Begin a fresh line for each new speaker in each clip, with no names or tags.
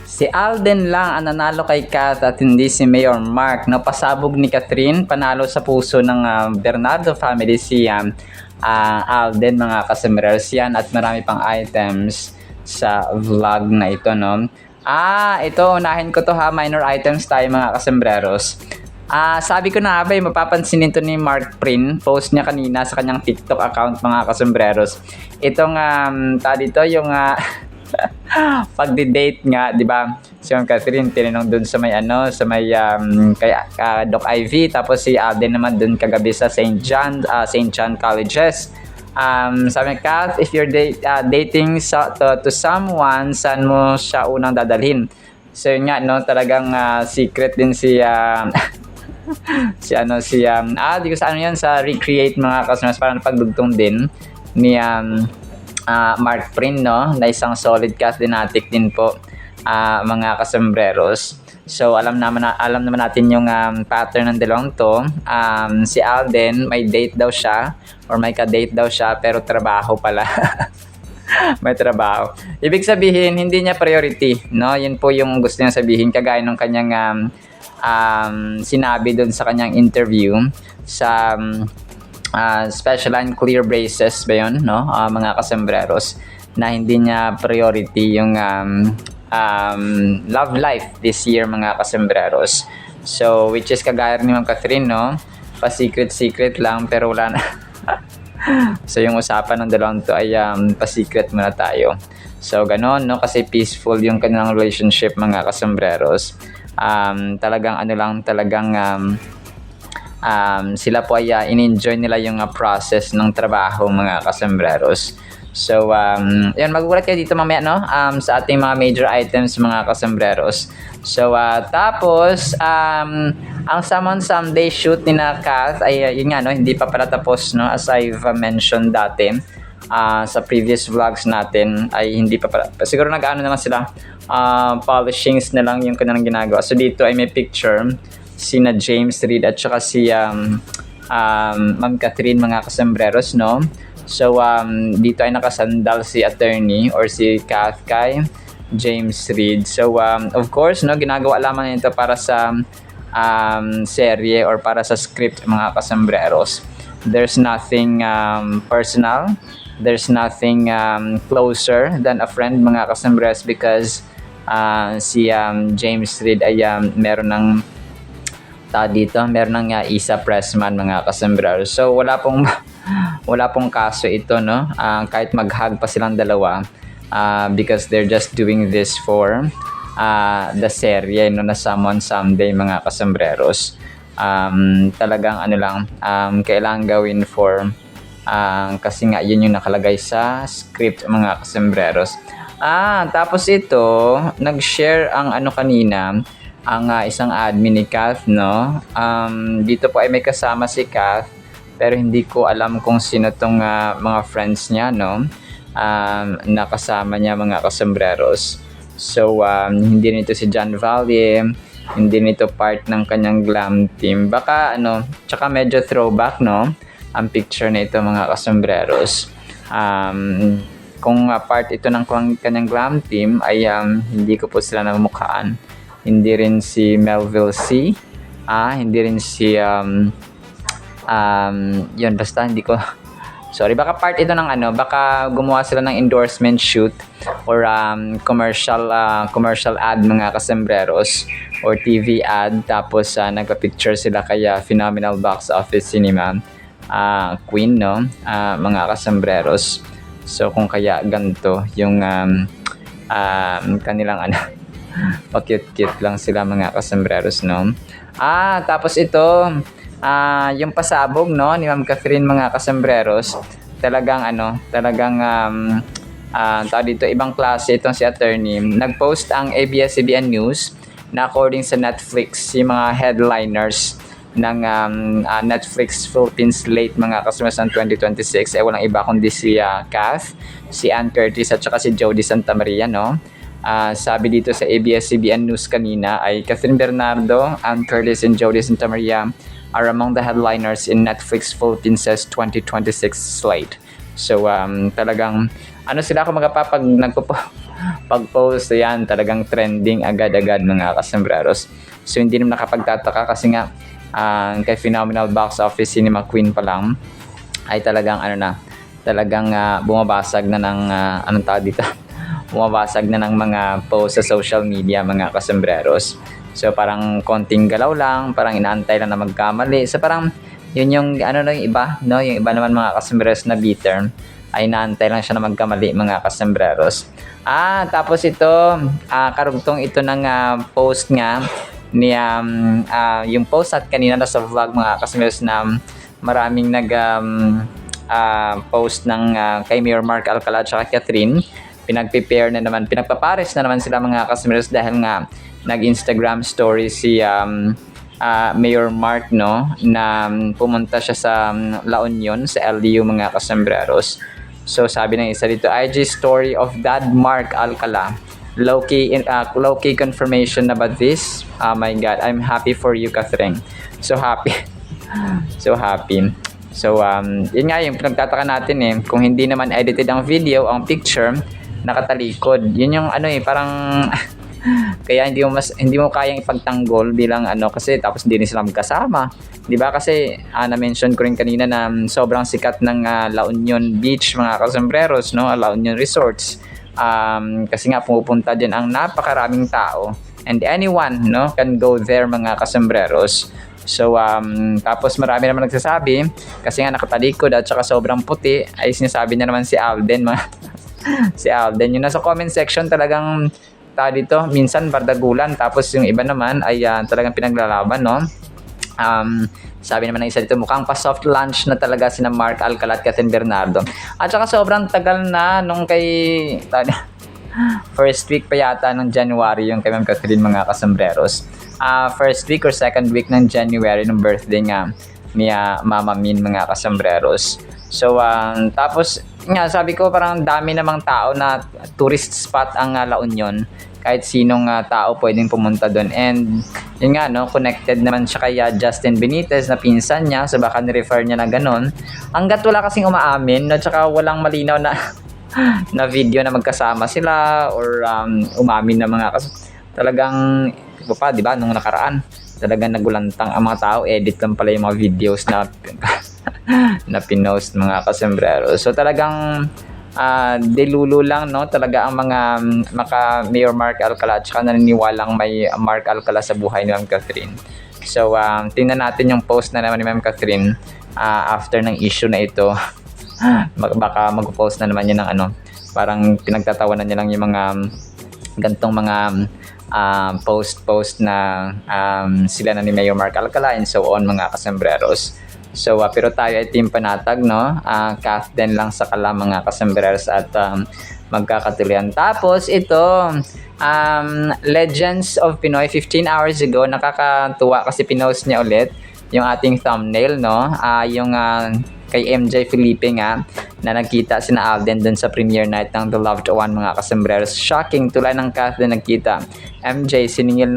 Si Alden lang ang nanalo kay Kath at hindi si Mayor Mark. Napasabog ni Catherine, panalo sa puso ng Bernardo family si Alden, mga kasambrers yan, at marami pang items sa vlog na ito, no? Ito, unahin ko to ha, minor items tayo mga kasambreros. Sabi ko na ba, mapapansin nito ni Mark Prin, post niya kanina sa kanyang TikTok account mga kasambreros. Itong dito yung pagdi-date nga, 'di ba? Si Catherine tinanong dun sa may kay Doc Ivy, tapos si Alden naman dun kagabi sa St. John Colleges. Sabi niya, Kath, if you're dating to someone, saan mo siya unang dadalhin? So yun nga, no, talagang secret din si di ko sa yan, sa Recreate mga customers, parang pagdugtong din ni Mark Prin, no, na isang solid Catholic din po, mga kasambreros. So alam naman natin yung pattern ng dalawang to. Si Alden, may date daw siya or may ka-date daw siya pero trabaho pala. May trabaho. Ibig sabihin hindi niya priority, no? Yun po yung gusto niya sabihin, kagaya ng kanyang sinabi doon sa kanyang interview sa Special and Clear Braces ba yun, no? Mga kasambreros, na hindi niya priority yung love life this year mga kasambreros. So which is kagaya ni Ma'am Catherine, no? Pa-secret lang pero wala na. So yung usapan ng dalawang to ay pa-secret muna tayo. So ganon, no? Kasi peaceful yung kanilang relationship mga kasambreros. Talagang sila po ay in-enjoy nila yung process ng trabaho mga kasambreros. So yun, magugulat kayo dito mamaya, no, sa ating mga major items mga kasambreros. So tapos ang Someone Someday shoot ni na Kath ay yun nga, no, hindi pa pala tapos, no, as I've mentioned dati sa previous vlogs natin, ay hindi pa pala, siguro nag-ano naman sila, polishings na lang yung kanilang ginagawa. So dito ay may picture sina James Reid at saka si Ma'am Catherine mga kasambreros, no. So dito ay nakasandal si attorney or si Kath kay James Reid. So of course, no, ginagawa lamang ito para sa serye or para sa script mga kasambreros. There's nothing personal. There's nothing closer than a friend mga kasambreros, because si James Reid ay meron ng Isa Pressman mga kasambreros. So wala pong kaso ito, no, kahit mag-hug pa silang dalawa, because they're just doing this for the serye, no, na Someone Someday mga kasambreros. Talagang kailangan gawin for kasi nga yun yung nakalagay sa script mga kasambreros. Tapos ito, nag-share ang kanina ang isang admin ni Kath, no. Dito po ay may kasama si Kath, pero hindi ko alam kung sino tong mga friends niya, no, nakasama niya mga kasambreros. So hindi nito si John Valle, hindi nito part ng kanyang glam team. Baka tsaka medyo throwback, no, ang picture na ito mga kasambreros. Kung part ito ng kanyang glam team ay hindi ko po sila namukhaan. Hindi rin si Melville C. Hindi rin si yun, basta hindi ko sorry, baka part ito ng baka gumawa sila ng endorsement shoot or commercial ad mga kasambreros or TV ad, tapos nagpa-picture sila kaya Phenomenal Box Office Cinema Queen, no, mga kasambreros. So kung kaya ganito yung kanilang pa-cute lang sila mga kasambreros, no. Tapos ito yung pasabog, no, ni Ma'am Catherine mga kasambreros, talagang dito ibang klase itong si attorney. Nag-post ang ABS-CBN News na according sa Netflix, yung mga headliners ng Netflix Philippines slate mga kasambreros ng 2026 ay walang iba kundi si Kath, si Ann Curtis at saka si Jody Santa Maria, no. Sabi dito sa ABS-CBN News kanina ay Catherine Bernardo, Ann Curtis, and Jody Santa Maria are among the headliners in Netflix Philippines 2026 slate. So talagang sila, kumbaga pag pag-post, ayan, talagang trending agad-agad mga kasembreros. So hindi naman nakapagtataka kasi nga kay Phenomenal Box Office Cinema Queen pa lang ay talagang talagang bumabasag na ng anong tawag dito? Bumabasag na ng mga post sa social media mga kasembreros. So parang konting galaw lang, parang inaantay lang na magkamali. So parang yun yung yung iba, no? Yung iba naman mga kasembreros na bitter ay inaantay lang siya na magkamali mga kasembreros. Tapos ito, karugtong ito ng post nga ni yung post at kanina na sa vlog mga kasembreros na maraming post ng kay Mayor Mark Alcala at saka Catherine. Pinagpapares na naman sila mga kasembreros dahil nga nag-Instagram story si Mayor Mark, no, na pumunta siya sa La Union sa LDU mga kasembreros. So sabi ng isa dito, IG story of Dad Mark Alcala. Low-key confirmation about this. Oh my God, I'm happy for you, Catherine. So happy. So happy. So yun nga yung pinagtataka natin eh, kung hindi naman edited ang video, ang picture nakatalikod. Yun yung parang kaya hindi mo kayang ipagtanggol bilang kasi tapos hindi rin sila magkasama. 'Di ba? Kasi na-mention ko rin kanina na sobrang sikat ng La Union Beach mga kasembreros, no? La Union Resorts. Kasi nga pumupunta din ang napakaraming tao and anyone, no, can go there mga kasembreros. So tapos marami naman nagsasabi kasi nga nakatalikod at saka sobrang puti ay sinasabi na naman si Alden si Alden. Yung nasa comment section talagang dito minsan bardagulan, tapos yung iba naman ay talagang pinaglalaban, no. Sabi naman ng isa dito, mukhang pa soft launch na talaga sina Mark Alcala at Catherine Bernardo. At saka sobrang tagal na nung kay first week pa yata ng January yung kay Ma'am Catherine mga kasembreros. First week or second week ng January ng birthday nga ni Mama Min mga kasembreros. So tapos nga sabi ko parang dami namang tao na tourist spot ang La Union. Kahit sinong tao pwedeng pumunta doon. And yun nga, no, connected naman siya kay Justin Benitez na pinsan niya. So baka ni-refer niya na ganun. Hanggat wala kasing umaamin, no, tsaka walang malinaw na na video na magkasama sila or umamin na mga talagang iba pa, di ba, nung nakaraan talagang nagulantang ang mga tao, edit lang pala yung mga videos na na pinost mga kasembreros. So talagang delulo lang, no, talaga ang mga Mayor Mark Alcala at saka naniniwalang may Mark Alcala sa buhay ni Ma'am Catherine. So tingnan natin yung post na naman ni Ma'am Catherine after ng issue na ito. Baka mag-post na naman yun ng parang pinagtatawanan niya lang yung mga gantong mga post na sila na ni Mayor Mark Alcala and so on mga kasembreros. So pero tayo ay team panatag, no, Kath din lang sa kala mga kasembreros at magkakatuloyan. Tapos ito Legends of Pinoy 15 hours ago, nakakatuwa kasi pinost niya ulit yung ating thumbnail, no, yung kay MJ Felipe nga na nagkita sina Alden dun sa premiere night ng The Loved One mga kasembreros. Shocking, tulad ng Kath din nagkita. MJ siningil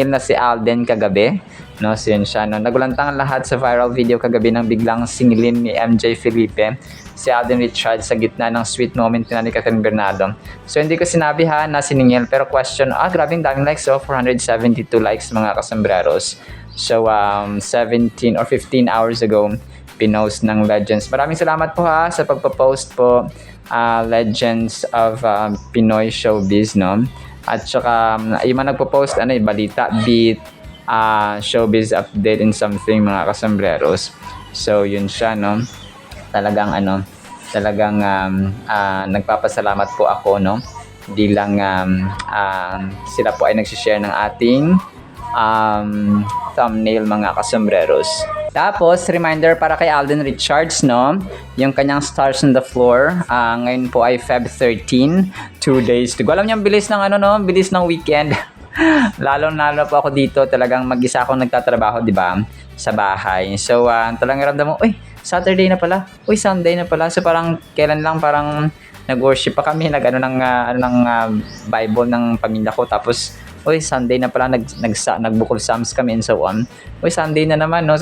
na si Alden kagabi, no, so yun siya, no. Nagulantang lahat sa viral video kagabi nang biglang singilin ni MJ Felipe si Alden Richards sa gitna ng sweet moment na ni Catherine Bernardo. So hindi ko sinabi na siningil, pero question, grabing daming likes, 472 likes mga kasembreros. So 17 or 15 hours ago pinost ng Legends. Maraming salamat po sa pagpo-post po, Legends of Pinoy Showbiz, no. At saka yung mga nagpo-post balita, beat, showbiz update and something mga kasembreros. So yun siya, no. Talagang nagpapasalamat po ako, no, bilang sila po ay nagsishare ng ating thumbnail mga kasembreros. Tapos reminder para kay Alden Richards, no, yung kanyang Stars on the Floor, ngayon po ay Feb 13, 2 days to go. Alam niyo ang bilis ng bilis ng weekend. Lalo po ako dito, talagang mag-isa akong nagtatrabaho, di ba, sa bahay. So talagang ramdam mo, Saturday na pala, Sunday na pala. So parang kailan lang parang nag-worship pa kami, ng Bible ng pamilya ko, tapos uy, Sunday na pala, nagbukol Psalms kami and so on. Uy, Sunday na naman, no?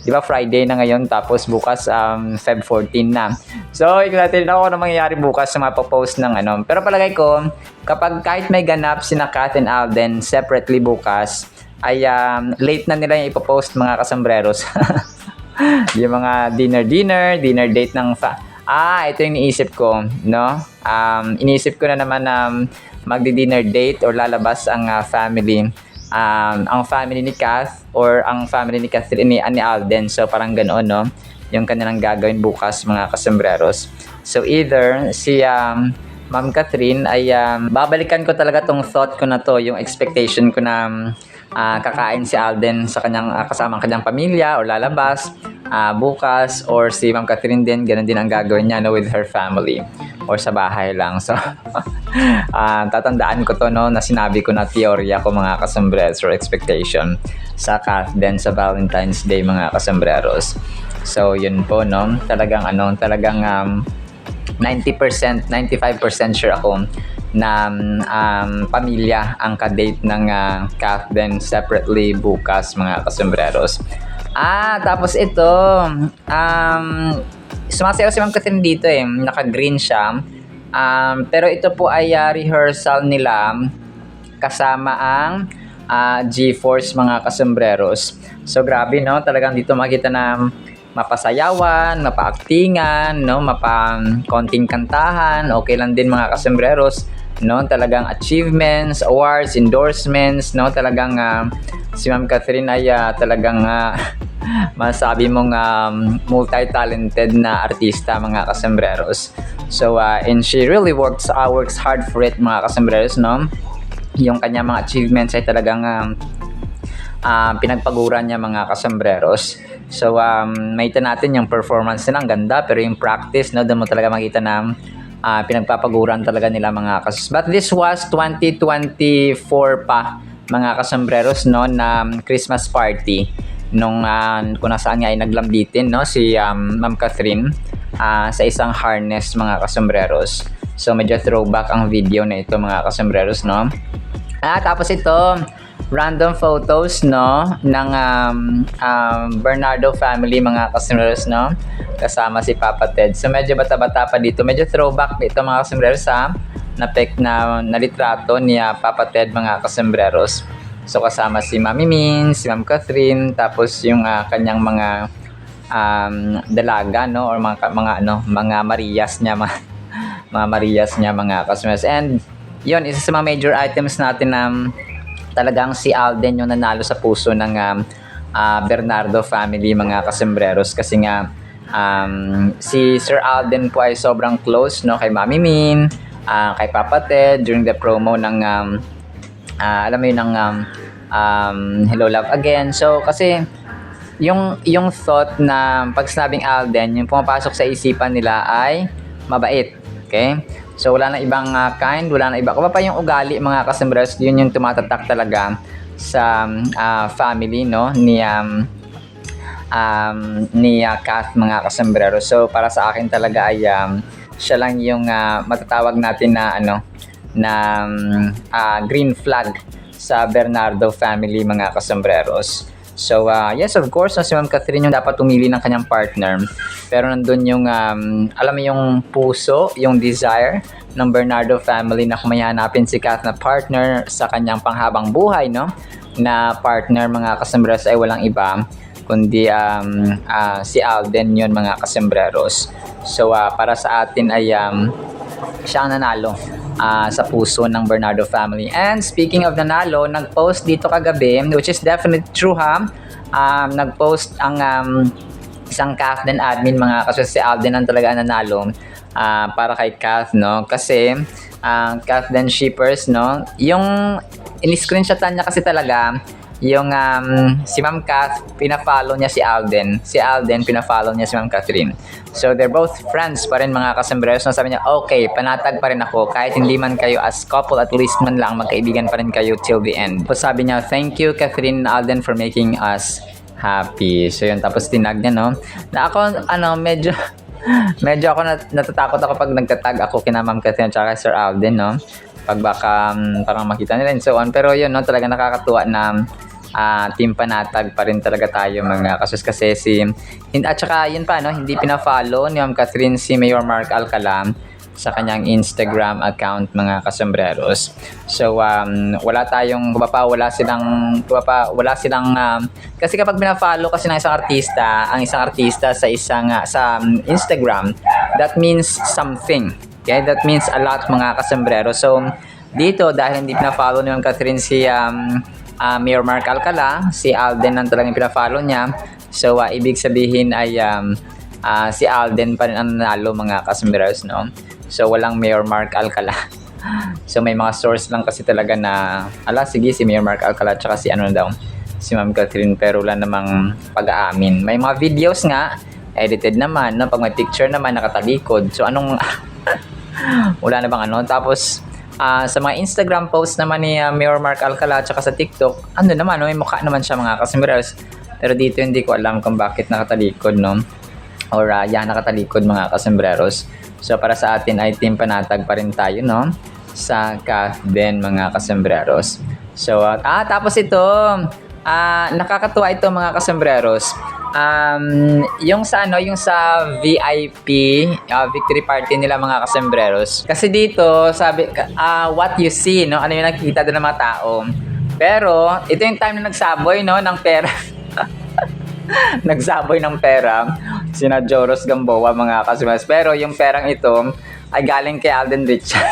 Di ba, Friday na ngayon, tapos bukas, Feb 14 na. So, natin ako na mangyayari bukas sa mapopost ng ano. Pero palagay ko, kapag kahit may ganap sina Kath and Alden separately bukas, ay late na nila yung ipopost mga kasambreros. Yung mga dinner date ng ito yung iniisip ko, no? Iniisip ko na naman na magdi-dinner date or lalabas ang family. Ang family ni Kath or ang family ni Catherine ni Alden. So parang ganoon, no? Yung kanilang gagawin bukas mga kasambreros. So either si Ma'am Catherine ay babalikan ko talaga tong thought ko na to, yung expectation ko na kakain si Alden sa kanyang kasama ang kanyang pamilya or lalabas bukas, or si Ma'am Catherine din ganun din ang gagawin niya, no, with her family or sa bahay lang. So tatandaan ko to, no, na sinabi ko na teorya ko mga kasambreros or expectation sa Kath din sa Valentine's Day mga kasambreros. So yun po, no, talagang 90%, 95% sure ako na pamilya ang ka-date ng Kath din separately bukas mga kasambreros. Tapos ito, sumasayaw si Ma'am Catherine dito naka-green siya. Pero ito po ay rehearsal nila kasama ang G-Force mga kasambreros. So grabe, no, talagang dito makita na mapasayawan, mapaaktingan, no, konting kantahan, okay lang din mga kasambreros, no, talagang achievements, awards, endorsements, no, talagang si Ma'am Catherine ay talagang masabi mong multi-talented na artista mga kasambreros. So and she really works hard for it mga kasambreros, no. Yung kanya mga achievements ay talagang pinagpaguran niya mga kasambreros. So makita natin yung performance nila, ang ganda, pero yung practice, no, doon mo talaga makita na pinagpapaguran talaga nila mga kasambreros. But this was 2024 pa mga kasambreros, no, na Christmas party nung kung nasaan nga ay naglambitin, no, si Ma'am Catherine sa isang harness mga kasambreros. So medyo throwback ang video na ito mga kasambreros, no. Tapos ito, random photos, no, ng Bernardo family mga kasambreros, no, kasama si Papa Ted. So medyo bata-bata pa dito, medyo throwback dito mga kasambreros na litrato ni Papa Ted mga kasambreros. So kasama si Mami Min, si Ma'am Catherine, tapos yung kanyang mga dalaga, no, or mga Marias niya, mga Marias niya mga kasambreros. And yun, isa sa mga major items natin na talagang si Alden yung nanalo sa puso ng Bernardo family mga kasambreros, kasi nga si Sir Alden po ay sobrang close, no, kay Mami Min, kay Papa Ted during the promo ng alam mo yun, ng Hello Love Again. So kasi yung thought na pag sinabing Alden, yung pumapasok sa isipan nila ay mabait, okay? So wala na ibang kind, wala na iba. Kung pa yung ugali mga kasambreros, yun yung tumatatak talaga sa family, no, ni Kath mga kasambreros. So para sa akin talaga ay siya lang yung matatawag natin na green flag sa Bernardo family mga kasambreros. So yes, of course, si Ma'am Catherine yung dapat umili ng kanyang partner, pero nandun yung alam mo yung puso, yung desire ng Bernardo family na kung may hanapin si Kath na partner sa kanyang panghabang buhay, no, na partner mga kasambreros ay walang iba kundi si Alden yun mga kasambreros. So para sa atin ay siya ang nanalo sa puso ng Bernardo family. And speaking of nanalo, nag-post dito kagabi, which is definitely true nag-post ang isang Kath din admin mga kasambreros, si Alden ang talaga nanalo para kay Kath, no, kasi Kath din shippers, no, yung in-screenshotan niya kasi talaga yung si Ma'am Kath, pina-follow niya si Alden pina-follow niya si Ma'am Catherine. So they're both friends pa rin mga kasambreros. Sabi niya, okay, panatag pa rin ako kahit hindi man kayo as couple, at least man lang magkaibigan pa rin kayo till the end. Tapos sabi niya, thank you Catherine and Alden for making us happy. So yun, tapos tinag niya, no, na ako medyo ako natatakot ako pag nagtatag ako kina Ma'am Catherine at Sir Alden, no. pag baka parang makita nila and so on. Pero yun, no, talaga nakakatuwa na team panatag pa rin talaga tayo mga kasus kasi at saka yun pa, no, hindi pina-follow ni Ma'am Catherine si Mayor Mark Alcala sa kanyang Instagram account mga kasombreros. So wala tayong wala silang kasi kapag bina-follow kasi ng ang isang artista sa Instagram, that means something. Okay, that means a lot mga kasombreros. So dito dahil hindi pina-follow ni Ma'am Catherine si Mayor Mark Alcala, si Alden ang talagang pina-follow niya. So ibig sabihin ay si Alden pa rin ang nanalo mga kasombreros, no? So walang Mayor Mark Alcala. So may mga source lang kasi talaga na sige si Mayor Mark Alcala tsaka si si Ma'am Catherine, pero wala namang pag-aamin. May mga videos nga edited naman, no? Pag may picture naman nakatalikod. So anong wala na bang tapos sa mga Instagram post naman ni Mayor Mark Alcala tsaka sa TikTok, naman, no? May mukha naman siya mga kasombreros. Pero dito hindi ko alam kung bakit nakatalikod, no? Or nakatalikod mga kasombreros. So para sa atin ay team panatag pa rin tayo, no? Sa CAFBEN mga kasombreros. So tapos ito, nakakatuwa ito mga kasombreros. Yung sa VIP victory party nila mga kasombreros. Kasi dito sabi what you see, no? Ano yung nakikita doon ng mga tao. Pero ito yung time na nagsaboy, no, ng pera. Nagsaboy ng pera sina Joros Gamboa mga kasombreros. Pero yung perang ito ay galing kay Alden Richard.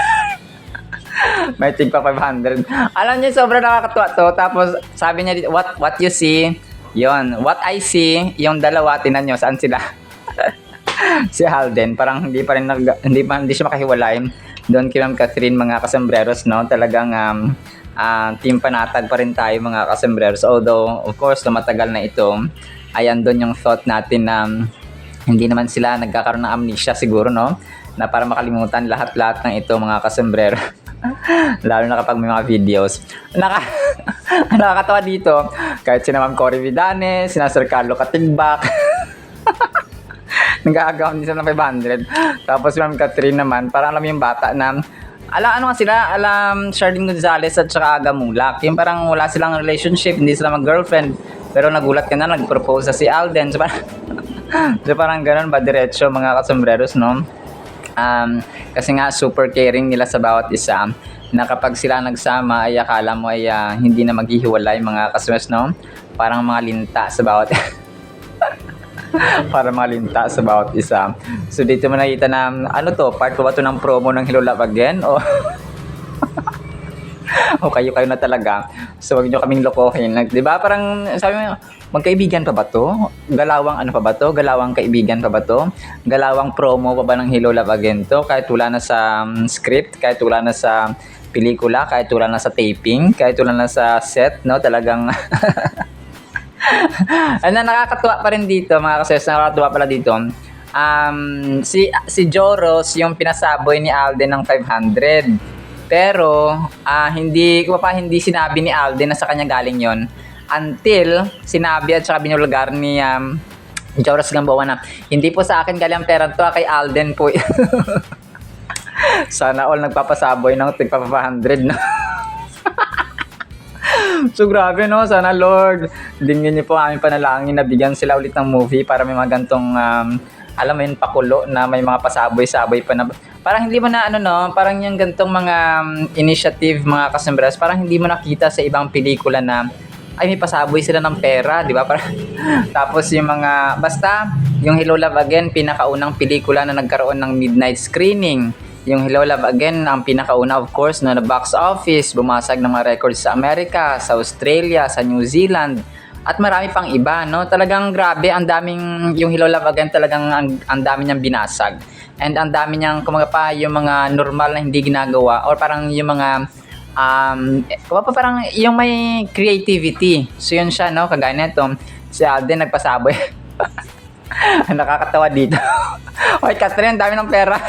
May tig pa 500. Alam niyo, sobrang nakakatuwa to. Tapos sabi niya dito, what you see, yon, what I see, yung dalawa, tinan nyo, saan sila? Si Alden, parang hindi siya makahiwalay doon kay Ma'am Catherine mga kasombreros, no? Talagang team panatag pa rin tayo mga kasombreros. Although, of course, matagal na ito, ay andun yung thought natin na hindi naman sila nagkakaroon ng amnesia siguro, no? Na para makalimutan lahat-lahat ng ito mga kasombreros. Lalo na kapag may mga videos. Nakakatawa dito. Kahit sina Ma'am Cory Vidane, sina Sir Carlo Katigbak. Nag-aagawan din sila ng 500. Tapos si Ma'am Catherine naman, parang alam yung bata na Charlene Gonzalez at saka Aga Mulak. Yung parang wala silang relationship, hindi sila mag-girlfriend. Pero nagulat ka na, nag-propose sa si Alden. So parang ganun ba, diretso mga kasombreros, no? Kasi nga super caring nila sa bawat isa, na kapag sila nagsama ay akala mo ay hindi na maghihiwalay mga kasombreros, no? Parang mga linta sa bawat para mga linta sa bawat isa. So dito mo nakita na part ko ba ito ng promo ng Hello Love Again o o kayo na talaga. So wag nyo kaming lokohin. Di ba? Parang sabi mo, magkaibigan pa ba to? Galawang pa ba to? Galawang kaibigan pa ba to? Galawang promo pa ba ng Hello Love Again to? Kahit wala na sa script, kahit wala na sa pelikula, kahit wala na sa taping, kahit wala na sa set, no? Talagang nakakatuwa pa rin dito mga kasombreros. Nakakatuwa pala dito. Si Joros yung pinasaboy ni Alden ng 500. Pero hindi sinabi ni Alden na sa kanya galing yon until sinabi at saka binulgar ni Joros Gamboa na hindi po sa akin galing ang pera to, kay Alden po. Sana all nagpapasaboy ng tig 500 na. So grabe, no? Sana Lord, dingin niyo po aming panalangin na bigyan sila ulit ng movie para may mga gantong alam mo yun, pakulo na may mga pasaboy-saboy pa na parang hindi mo na parang yung gantong mga initiative mga kasombreros, parang hindi mo nakita sa ibang pelikula na ay may pasaboy sila ng pera, di ba? Tapos yung mga basta yung Hello Love Again, pinakaunang pelikula na nagkaroon ng midnight screening. Yung Hello Love Again, ang pinakauna of course na box office, bumasag ng mga records sa Amerika, sa Australia, sa New Zealand, at marami pang iba, no? Talagang grabe, ang daming, yung Hello Love Again talagang ang dami niyang binasag. And ang dami niyang, kumaga yung mga normal na hindi ginagawa, or parang yung mga, parang yung may creativity. So yun siya, no? Kagaya nito, si Alden nagpasaboy. Nakakatawa dito. Oy, Catherine, ang dami ng pera.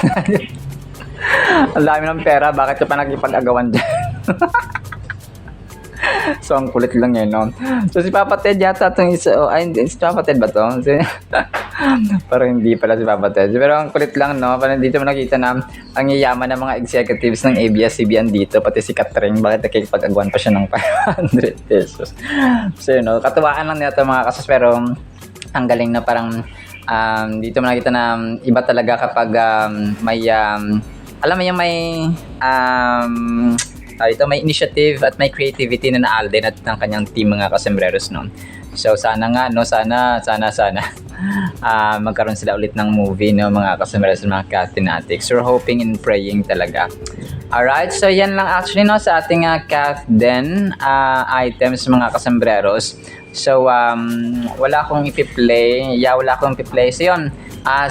Ang dami ng pera, bakit ka pa nagipag-agawan dyan? So, ang kulit lang yun, no? So, si Papa Ted yata itong isa, si Papa Ted ba to? Parang hindi pala si Papa Ted. Pero ang kulit lang, no? Parang dito mo nakita na ang yayaman ng mga executives ng ABS-CBN dito, pati si Catherine, bakit nakikipag-agwan pa siya ng 500 pesos. So, you know, katuwaan lang nito mga kasos, pero ang galing na parang dito mo nakita na iba talaga kapag alam mo yung may ito may initiative at may creativity na Alden at ng kanyang team mga kasembreros, no. So sana nga, no, sana magkaroon sila ulit ng movie, no, mga kasembreros, mga Cathnatics. We're hoping and praying talaga. Alright, so yan lang actually, no, sa ating Cathden items mga kasembreros. So wala akong ipi-play. Wala akong ipi-play. So yun,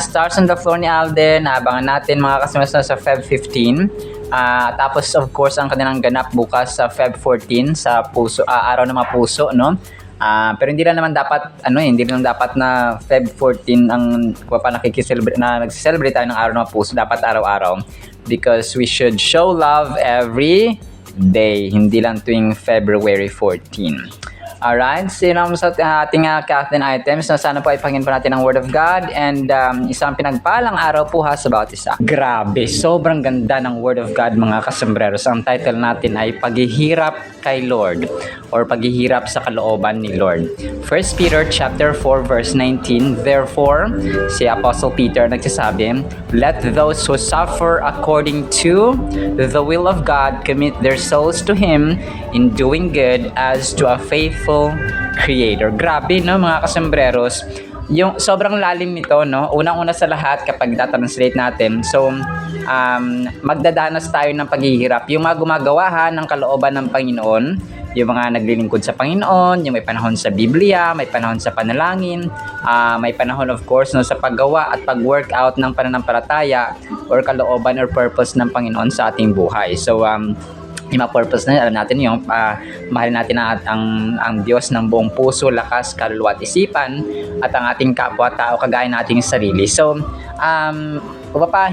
Stars on the Floor ni Alden, abangan natin mga kasembreros sa Feb 15. Tapos of course ang kanilang ganap bukas sa Feb 14 sa puso, araw ng mga puso, no. Pero hindi lang naman dapat hindi lang dapat na Feb 14 ang nakikiselebrate na nagse-celebrate tayo ng araw ng mga puso, dapat araw-araw, because we should show love every day, hindi lang tuwing February 14. Alright, so yun ang sa ating Cathden items na sana po ay pakinggan pa natin ang Word of God and isang pinagpalang araw po sa bawat isa. Grabe, sobrang ganda ng Word of God mga kasembreros. Ang title natin ay Paghihirap kay Lord or Paghihirap sa kalooban ni Lord. 1 Peter chapter 4 verse 19, therefore, si Apostle Peter nagsasabi, let those who suffer according to the will of God commit their souls to Him in doing good as to a faithful Creator. Grabe, no, mga kasembreros. Yung sobrang lalim nito, no. Unang-una sa lahat kapag translate natin. So, magdadanas tayo ng paghihirap. Yung mga gumagawa ng kalooban ng Panginoon, yung mga naglilingkod sa Panginoon, yung may panahon sa Biblia, may panahon sa panalangin, may panahon of course no, sa paggawa at pag-workout ng pananampalataya or kalooban or purpose ng Panginoon sa ating buhay. So, yung mga purpose na alam natin yung mahalin natin ang Diyos ng buong puso, lakas, kaluluwa at isipan at ang ating kapwa-tao kagaya nating sarili. So,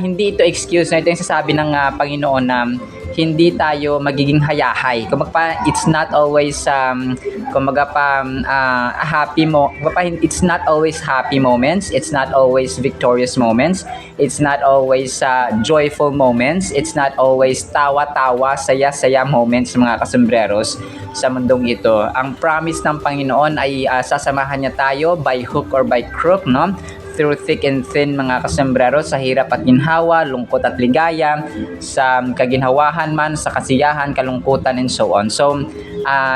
hindi ito excuse na ito yung sasabi ng Panginoon na hindi tayo magiging hayahay. Kumbaga it's not always it's not always happy moments, it's not always victorious moments, it's not always joyful moments, it's not always tawa-tawa, saya-saya moments mga kasembreros sa mundong ito. Ang promise ng Panginoon ay sasamahan niya tayo by hook or by crook, no? Through thick and thin mga kasombrero, sa hirap at ginhawa, lungkot at ligaya, sa kaginhawahan man, sa kasiyahan, kalungkutan and so on. So,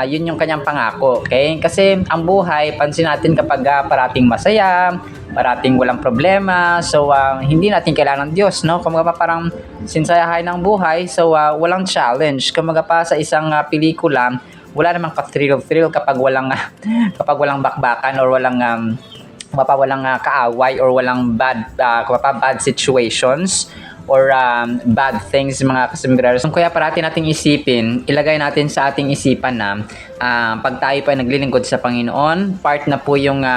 yun yung kanyang pangako, okay? Kasi ang buhay, pansin natin kapag parating masaya, parating walang problema, so hindi natin kailangan ng Diyos, no? Kumaga parang sinsayahay ng buhay, so walang challenge. Kumaga pa sa isang pelikula, wala namang ka-thrill kapag walang bakbakan or walang kaaway or walang bad situations or bad things mga kasembreros. Kaya parati nating isipin, ilagay natin sa ating isipan na pag tayo pa naglilingkod sa Panginoon, part na po yung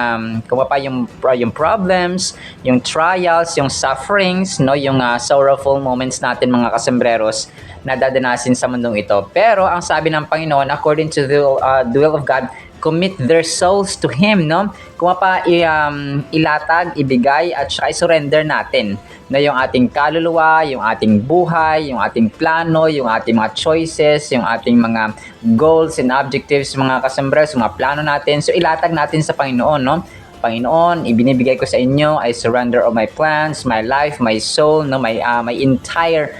yung problems, yung trials, yung sufferings, no, yung sorrowful moments natin mga kasembreros na dadanasin sa mundong ito. Pero ang sabi ng Panginoon, according to the will of God, commit their souls to Him, no? Kung ilatag, ibigay, at saka i-surrender natin na yung ating kaluluwa, yung ating buhay, yung ating plano, yung ating mga choices, yung ating mga goals and objectives, mga kasembreros, mga plano natin. So, ilatag natin sa Panginoon, no? Panginoon, ibinibigay ko sa inyo, I surrender all my plans, my life, my soul, no, my entire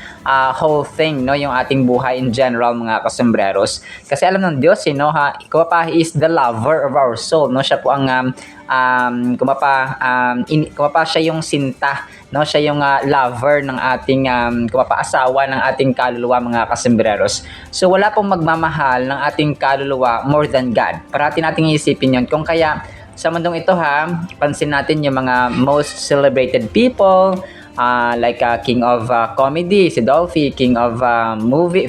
whole thing, no, yung ating buhay in general mga kasembreros. Kasi alam ng Diyos, no, ikaw pa, He is the lover of our soul, no, siya po ang siya yung sinta, no, siya yung lover ng ating asawa ng ating kaluluwa mga kasembreros. So wala pong magmamahal ng ating kaluluwa more than God. Parati nating iisipin yun. Kung kaya sa mundong ito pansin natin yung mga most celebrated people, like King of Comedy, si Dolphy, King of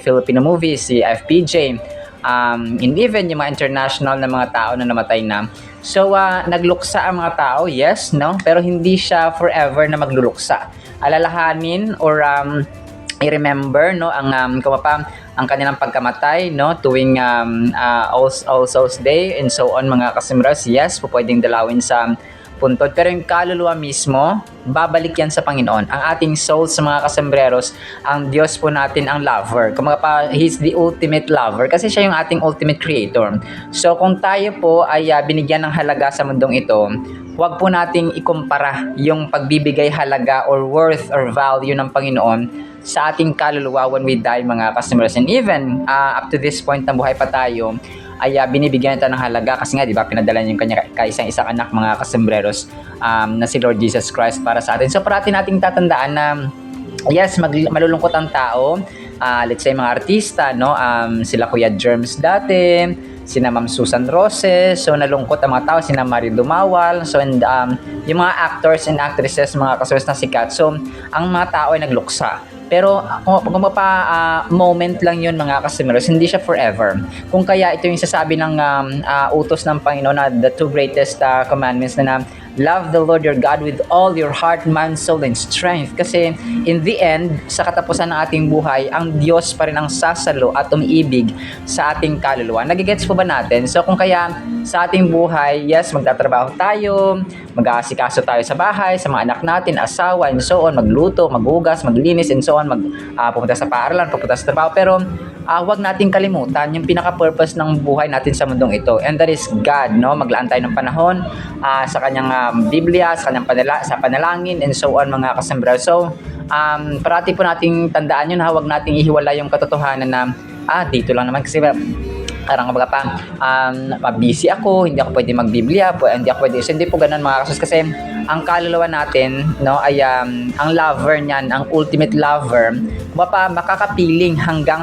Filipino movies, si FPJ, and even yung mga international na mga tao na namatay na. So, nagluksa ang mga tao, yes, no? Pero hindi siya forever na magluluksa. Alalahanin or i-remember, no, ang kanilang pagkamatay, no, tuwing All Souls Day and so on mga kasembreros. Yes, pwedeng dalawin sa puntod. Pero yung kaluluwa mismo, babalik yan sa Panginoon. Ang ating souls sa mga kasembreros, ang Diyos po natin ang lover. Kumbaga pa, He's the ultimate lover kasi siya yung ating ultimate creator. So kung tayo po ay binigyan ng halaga sa mundong ito, huwag po nating ikumpara yung pagbibigay halaga or worth or value ng Panginoon sa ating kaluluwa when we die, mga kasembreros. And even up to this point na buhay pa tayo, ay binibigyan natin ng halaga kasi nga, di ba, pinadala niya yung kanya kaisang-isang anak, mga kasembreros, na si Lord Jesus Christ para sa atin. So parati nating tatandaan na yes, malulungkot ang tao. Let's say mga artista, no? Sila Kuya Germs dati, sina Ma'am Susan Roses, so nalungkot ang mga tao, sina Marie Dumawal, so and yung mga actors and actresses, mga kasembreros na sikat, so ang mga tao ay nagluksa. Pero kung moment lang yun, mga kasembreros, hindi siya forever. Kung kaya ito yung sasabi ng utos ng Panginoon na the two greatest commandments na love the Lord your God with all your heart, mind, soul, and strength. Kasi in the end, sa katapusan ng ating buhay, ang Diyos pa rin ang sasalo at umiibig sa ating kaluluwa. Nagigets po ba natin? So kung kaya sa ating buhay, yes, magtatrabaho tayo, mag-aasikaso tayo sa bahay, sa mga anak natin, asawa, and so on, magluto, maghugas, maglinis, and so on, pupunta sa paaralan, pupunta sa trabaho. Pero huwag nating kalimutan yung pinaka-purpose ng buhay natin sa mundong ito. And that is God, no? Maglaan tayo ng panahon sa kanyang Biblia, sa kanyang sa panalangin, and so on, mga kasembreros. So, parati po nating tandaan yun, huwag nating ihiwala yung katotohanan na, dito lang naman kasi parang kumbaga pa, busy ako, hindi ako pwede mag-Biblia, hindi ako pwede, so hindi po ganun, mga kasus, kasi ang kaluluwa natin, no, ay ang lover niyan, ang ultimate lover, makakapiling hanggang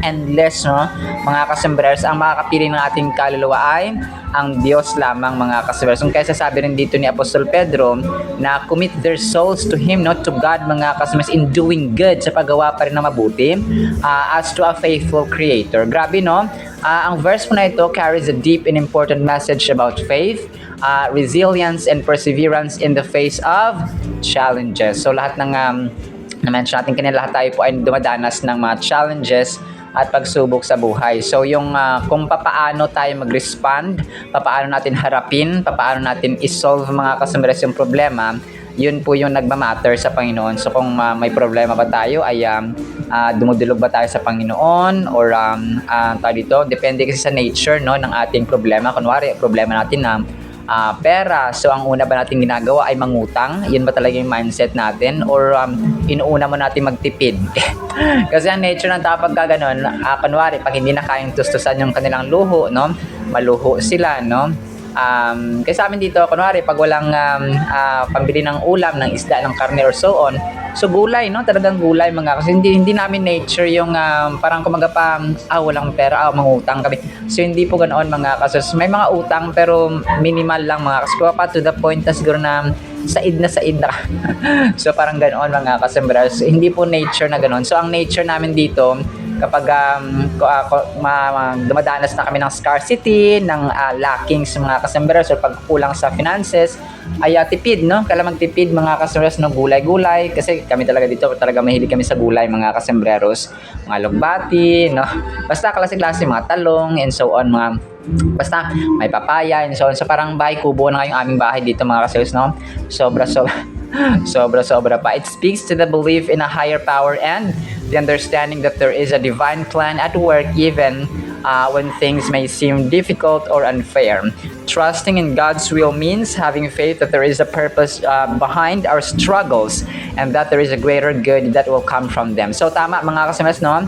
endless, no, mga kasembreros. Ang makakapiling ng ating kaluluwa ay ang Diyos lamang, mga kasembreros. Kung kaya sasabi rin dito ni Apostol Pedro na commit their souls to Him, not to God, mga kasembreros, in doing good, sa paggawa pa rin na mabuti, as to a faithful Creator. Grabe, no? Ang verse po na ito carries a deep and important message about faith, resilience, and perseverance in the face of challenges. So lahat ng na-mention natin kanina, lahat tayo po ay dumadanas ng mga challenges at pagsubok sa buhay. So yung kung papaano tayo mag-respond, papaano natin harapin, papaano natin isolve, mga kasembreros, yung problema, yun po yung nagmamatter sa Panginoon. So kung may problema ba tayo, ay dumudulog ba tayo sa Panginoon, or tayo dito, depende kasi sa nature, no, ng ating problema. Kunwari, problema natin na pera, so ang una ba natin ginagawa ay mangutang? Yun ba talaga yung mindset natin? Or inuuna mo natin magtipid? Kasi ang nature ng tao pagka ganun, kunwari, pag hindi na kayang tustusan yung kanilang luho, no, maluho sila, no. Kasi sa amin dito, kunwari, pag walang pambili ng ulam, ng isda, ng karne, or so on, so gulay, no, talagang gulay, mga, kasi hindi namin nature yung parang kumaga pa, walang pera, mangutang kami. So hindi po ganoon, mga kasos. May mga utang pero minimal lang, mga kasos. Pa to the point na siguro na said na. So parang ganoon, mga kasembreros. Hindi po nature na ganoon. So ang nature namin dito, kapag dumadanas na kami ng scarcity, ng lacking sa mga kasembreros, or pagkulang sa finances, ay tipid, no? Kailangan magtipid, mga kasembreros, no? Gulay-gulay, kasi kami talaga dito, talaga mahilig kami sa gulay, mga kasembreros, mga lugbati, no? Basta klase-klase, mga talong, and so on, basta may papaya, and so on. So parang bahay kubo na ngayong aming bahay dito, mga kasembreros, no? Sobra pa. It speaks to the belief in a higher power and the understanding that there is a divine plan at work, even when things may seem difficult or unfair. Trusting in God's will means having faith that there is a purpose behind our struggles, and that there is a greater good that will come from them. So tama, mga kasembreros, no?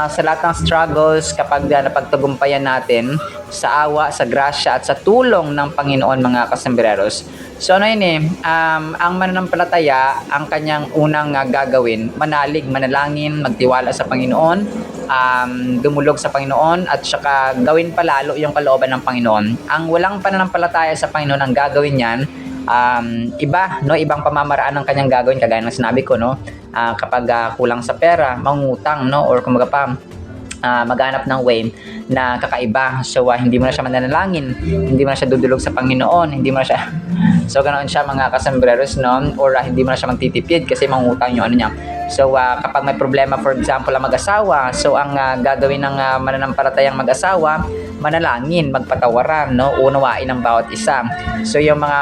Sa lahat ng struggles, kapag napagtagumpayan natin sa awa, sa grasya, at sa tulong ng Panginoon, mga kasembreros. So ano yun ang mananampalataya, ang kanyang unang gagawin, manalig, manalangin, magtiwala sa Panginoon, dumulog sa Panginoon, at saka gawin palalo yung kalooban ng Panginoon. Ang walang pananampalataya sa Panginoon, ang gagawin niyan, ibang pamamaraan ng kanyang gagawin, kagaya ng sinabi ko, no? Kapag kulang sa pera, mangutang, no? Or kumbaga pa, maghanap ng way na kakaiba. So hindi mo na siya mananalangin, hindi mo na siya dudulog sa Panginoon, hindi mo na siya so ganoon siya, mga kasembreros, no? Or hindi mo na siya magtitipid kasi mangutang yung ano niya. So kapag may problema, for example, ang mag-asawa, so ang gagawin ng mananampalatayang mag-asawa, manalangin, magpatawaran, no? Unawain ang bawat isa. So yung mga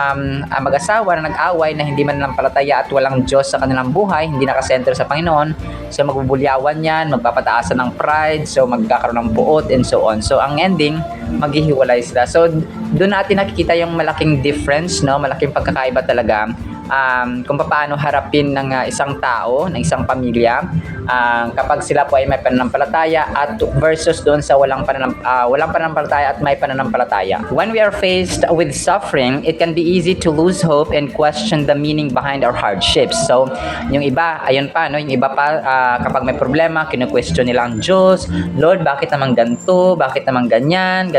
mag-asawa na nag-away na hindi mananampalataya at walang Diyos sa kanilang buhay, hindi nakasentro sa Panginoon, so magbubulyawan yan, magpapataasan ng pride, so magkakaroon ng buot and so on. So ang ending, maghihiwalay sila. So doon natin nakikita yung malaking difference, no? Malaking pagkakaiba talaga kung paano harapin ng isang tao, ng isang pamilya kapag sila po ay may pananampalataya at versus doon sa walang pananampalataya at may pananampalataya. When we are faced with suffering, it can be easy to lose hope and question the meaning behind our hardships. So, yung iba, ayun pa, no? Yung iba pa, kapag may problema, kinu-question nila ang Diyos, Lord, bakit naman ganito? Bakit naman ganyan?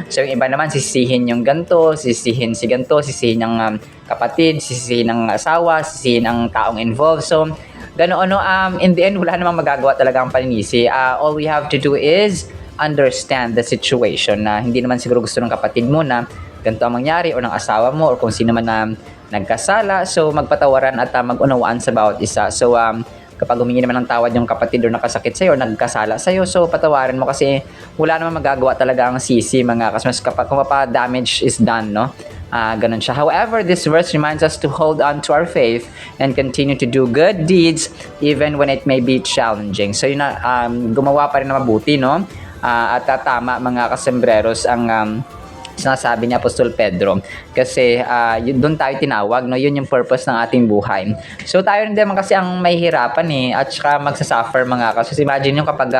So, yung iba naman, sisihin yung ganito, sisihin si ganito, sisihin yung kapatid, sisihin ng asawa, sisihin ang taong involved. So, ganoon, no, in the end, wala namang magagawa talaga ang paninisi. All we have to do is understand the situation na hindi naman siguro gusto ng kapatid mo na ganito ang mangyari o ng asawa mo or kung sino man na nagkasala. So, magpatawaran at mag-unawaan sa bawat isa. So, kapag humingi naman ng tawad yung kapatid o nakasakit sa'yo, nagkasala sa'yo, so patawarin mo kasi wala namang magagawa talaga ang sisi, mga kasmas, kapag kung damage is done, no? Ganun siya. However, this verse reminds us to hold on to our faith and continue to do good deeds even when it may be challenging. So, yun na, gumawa pa rin na mabuti, no? At tama, mga kasembreros, ang sinasabi ni Apostol Pedro. Kasi doon tayo tinawag, no? Yun yung purpose ng ating buhay. So, tayo rin naman kasi ang may hirapan at saka magsasuffer, mga kasos. Imagine yung kapag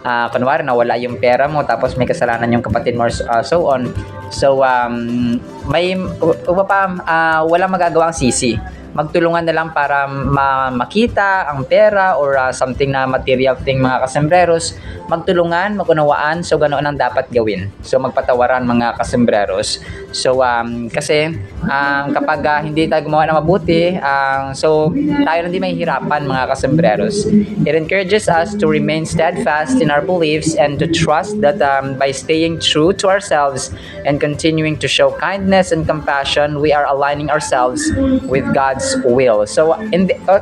kunwari nawala yung pera mo tapos may kasalanan yung kapatid mo so on. So, walang magagawa ang sisi. Magtulungan na lang para makita ang pera or something na material thing, mga kasembreros. Magtulungan, magunawaan, so ganoon ang dapat gawin. So magpatawaran, mga kasembreros. So kasi kapag hindi tayo gumawa ng mabuti, so tayo hindi mahihirapan, mga kasembreros. It encourages us to remain steadfast in our beliefs and to trust that by staying true to ourselves and continuing to show kindness and compassion, we are aligning ourselves with God's will. So,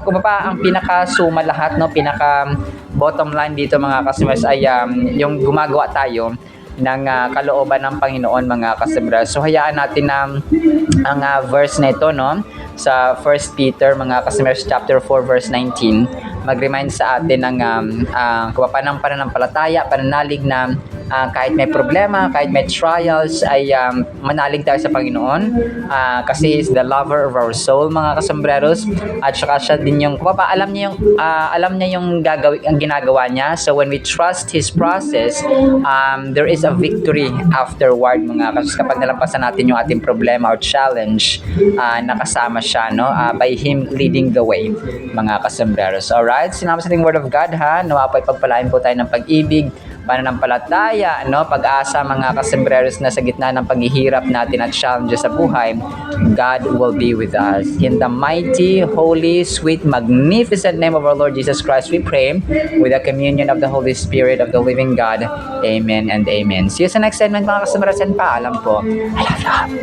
kung pa ang pinaka-suma lahat, no, pinaka-bottom line dito, mga kasembreros, ay yung gumagawa tayo ng kalooban ng Panginoon, mga kasembreros. So, hayaan natin na ang verse na ito, no, sa 1 Peter, mga kasembreros, chapter 4, verse 19, mag-remind sa atin ng kapapanang pananampalataya, pananalig na kahit may problema, kahit may trials, ay manalig tayo sa Panginoon kasi He is the lover of our soul, mga kasembreros. At saka siya din yung alam niya yung ang ginagawa niya. So when we trust His process, there is a victory afterward, mga kasembreros. Kapag nalampasan natin yung ating problema or challenge, nakasama siya, no? By Him leading the way, mga kasembreros. Alright, sinama sa ating Word of God, ha? Nawa po ipagpalain po tayo ng pag-ibig, pananampalataya, no, pag-asa, mga kasembreros, na sa gitna ng paghihirap natin at challenges sa buhay, God will be with us. In the mighty, holy, sweet, magnificent name of our Lord Jesus Christ, we pray with the communion of the Holy Spirit of the living God. Amen and amen. See you sa next segment, mga kasembreros, and paalam po. I love you.